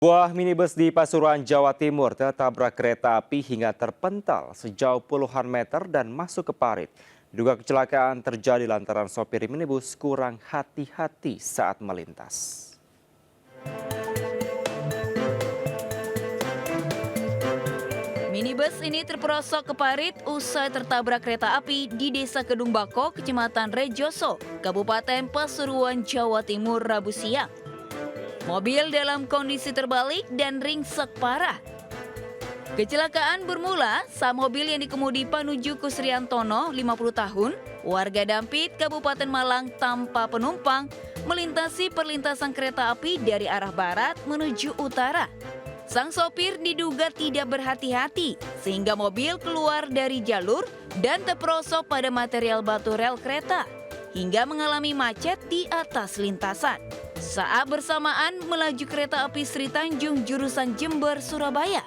Buah minibus di Pasuruan, Jawa Timur tertabrak kereta api hingga terpental sejauh puluhan meter dan masuk ke parit. Diduga kecelakaan terjadi lantaran sopir minibus kurang hati-hati saat melintas. Minibus ini terperosok ke parit usai tertabrak kereta api di Desa Kedung Bako, Kecamatan Rejoso, Kabupaten Pasuruan, Jawa Timur, Rabu siang. Mobil dalam kondisi terbalik dan ringsek parah. Kecelakaan bermula saat mobil yang dikemudi Panuju Kusriantono, 50 tahun, warga Dampit, Kabupaten Malang tanpa penumpang, melintasi perlintasan kereta api dari arah barat menuju utara. Sang sopir diduga tidak berhati-hati sehingga mobil keluar dari jalur dan terperosok pada material batu rel kereta hingga mengalami macet di atas lintasan. Saat bersamaan melaju kereta api Sri Tanjung jurusan Jember, Surabaya.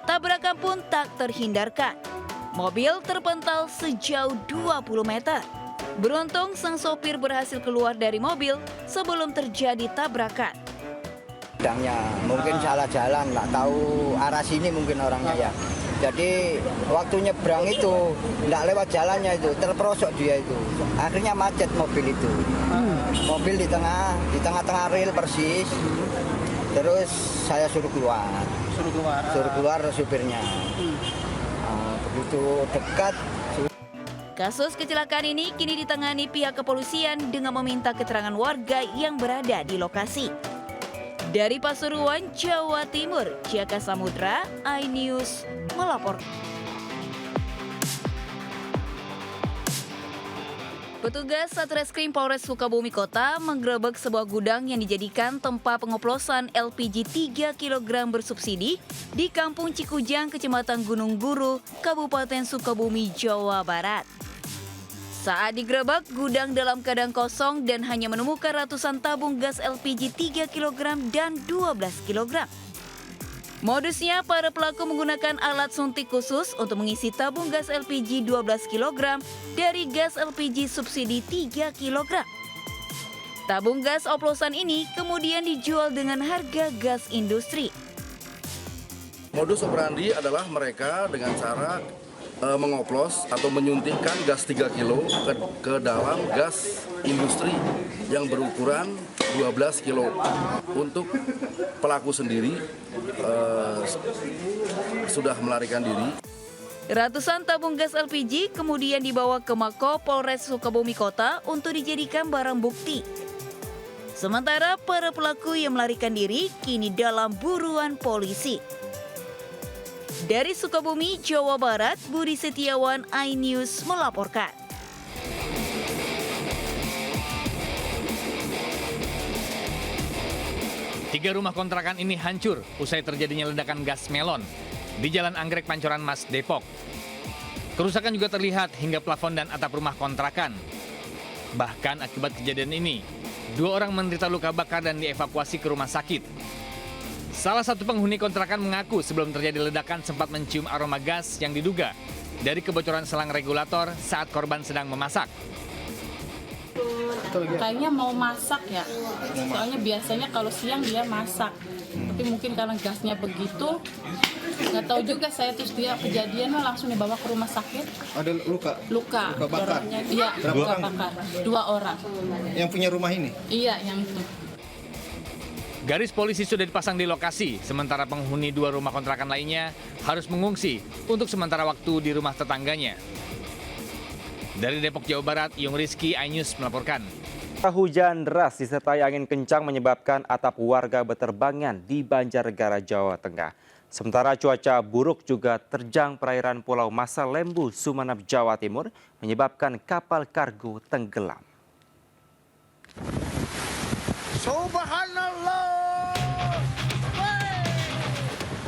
Tabrakan pun tak terhindarkan. Mobil terpental sejauh 20 meter. Beruntung sang sopir berhasil keluar dari mobil sebelum terjadi tabrakan. Sedangnya mungkin salah jalan, nggak tahu arah sini mungkin orangnya ya. Jadi waktu nyebrang itu nggak lewat jalannya itu, terperosok dia itu. Akhirnya macet mobil itu. Mobil di tengah-tengah rel persis. Terus saya suruh keluar supirnya. Begitu dekat. Kasus kecelakaan ini kini ditangani pihak kepolisian dengan meminta keterangan warga yang berada di lokasi. Dari Pasuruan, Jawa Timur, Jaka Samudra, iNews melaporkan. Petugas Satreskrim Polres Sukabumi Kota menggerebek sebuah gudang yang dijadikan tempat pengoplosan LPG 3 kg bersubsidi di Kampung Cikujang, Kecamatan Gunung Guru, Kabupaten Sukabumi, Jawa Barat. Saat digerebek, gudang dalam keadaan kosong dan hanya menemukan ratusan tabung gas LPG 3 kg dan 12 kg. Modusnya, para pelaku menggunakan alat suntik khusus untuk mengisi tabung gas LPG 12 kg dari gas LPG subsidi 3 kg. Tabung gas oplosan ini kemudian dijual dengan harga gas industri. Modus operandi adalah mereka dengan cara mengoplos atau menyuntikkan gas 3 kilo ke dalam gas industri yang berukuran 12 kilo. Untuk pelaku sendiri sudah melarikan diri. Ratusan tabung gas LPG kemudian dibawa ke Mako Polres Sukabumi Kota untuk dijadikan barang bukti. Sementara para pelaku yang melarikan diri kini dalam buruan polisi. Dari Sukabumi, Jawa Barat, Budi Setiawan, iNews melaporkan. Tiga rumah kontrakan ini hancur usai terjadinya ledakan gas melon di Jalan Anggrek, Pancoran Mas, Depok. Kerusakan juga terlihat hingga plafon dan atap rumah kontrakan. Bahkan akibat kejadian ini, 2 orang menderita luka bakar dan dievakuasi ke rumah sakit. Salah satu penghuni kontrakan mengaku sebelum terjadi ledakan sempat mencium aroma gas yang diduga dari kebocoran selang regulator saat korban sedang memasak. Kayaknya mau masak ya, soalnya biasanya kalau siang dia masak. Tapi mungkin karena gasnya begitu, nggak tahu juga saya, terus dia kejadian langsung dibawa ke rumah sakit. Ada luka? Luka bakar? Iya, luka bakar. 2 orang. Yang punya rumah ini? Iya, yang itu. Garis polisi sudah dipasang di lokasi, sementara penghuni 2 rumah kontrakan lainnya harus mengungsi untuk sementara waktu di rumah tetangganya. Dari Depok, Jawa Barat, Yung Rizky, iNews melaporkan. Hujan deras disertai angin kencang menyebabkan atap warga berterbangan di Banjarnegara, Jawa Tengah. Sementara cuaca buruk juga terjang perairan Pulau Masa Lembu, Sumeneb, Jawa Timur, menyebabkan kapal kargo tenggelam.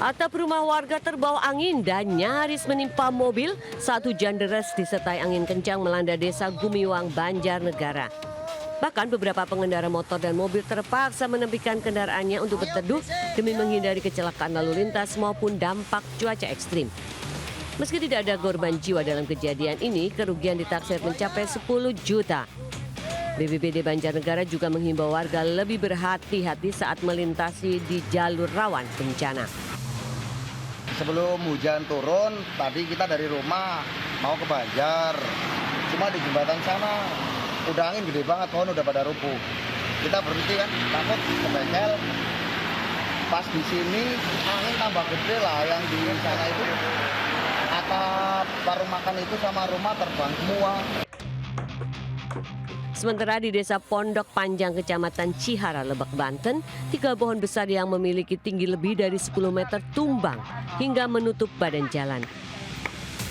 Atap rumah warga terbawa angin dan nyaris menimpa mobil saat hujan deras disertai angin kencang melanda desa Gumiwang, Banjarnegara. Bahkan beberapa pengendara motor dan mobil terpaksa menepikan kendaraannya untuk berteduh demi menghindari kecelakaan lalu lintas maupun dampak cuaca ekstrim. Meski tidak ada korban jiwa dalam kejadian ini, kerugian ditaksir mencapai 10 juta. BPBD Banjarnegara juga menghimbau warga lebih berhati-hati saat melintasi di jalur rawan bencana. Sebelum hujan turun, tadi kita dari rumah mau ke Banjar. Cuma di jembatan sana udah angin gede banget, pohon udah pada rubuh. Kita berhenti kan, takut ke bengkel. Pas di sini angin tambah gede lah, yang di sana itu atap warung makan itu sama rumah terbang semua. Sementara di Desa Pondok Panjang, Kecamatan Cihara, Lebak, Banten, 3 pohon besar yang memiliki tinggi lebih dari 10 meter tumbang hingga menutup badan jalan.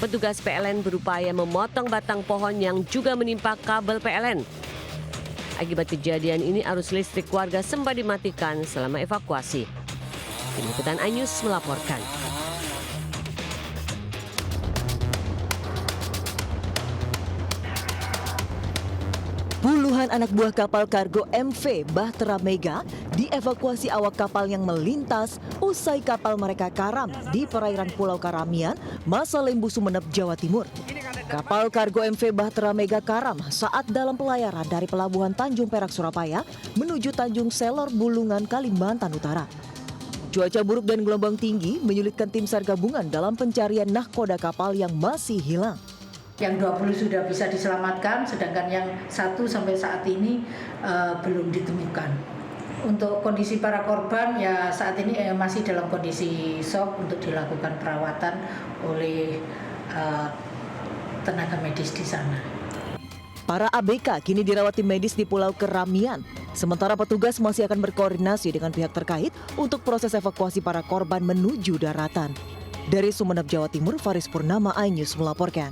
Petugas PLN berupaya memotong batang pohon yang juga menimpa kabel PLN. Akibat kejadian ini, arus listrik warga sempat dimatikan selama evakuasi. Tim Liputan iNews melaporkan. Puluhan anak buah kapal kargo MV Bahtera Mega dievakuasi awak kapal yang melintas usai kapal mereka karam di perairan Pulau Karamian, Masa Lembu, Sumeneb, Jawa Timur. Kapal kargo MV Bahtera Mega karam saat dalam pelayaran dari Pelabuhan Tanjung Perak, Surabaya menuju Tanjung Selor, Bulungan, Kalimantan Utara. Cuaca buruk dan gelombang tinggi menyulitkan tim SAR gabungan dalam pencarian nahkoda kapal yang masih hilang. Yang 20 sudah bisa diselamatkan, sedangkan yang 1 sampai saat ini belum ditemukan. Untuk kondisi para korban ya saat ini masih dalam kondisi shock untuk dilakukan perawatan oleh tenaga medis di sana. Para ABK kini dirawat tim medis di Pulau Keramian. Sementara petugas masih akan berkoordinasi dengan pihak terkait untuk proses evakuasi para korban menuju daratan. Dari Sumeneb, Jawa Timur, Faris Purnama, iNews melaporkan.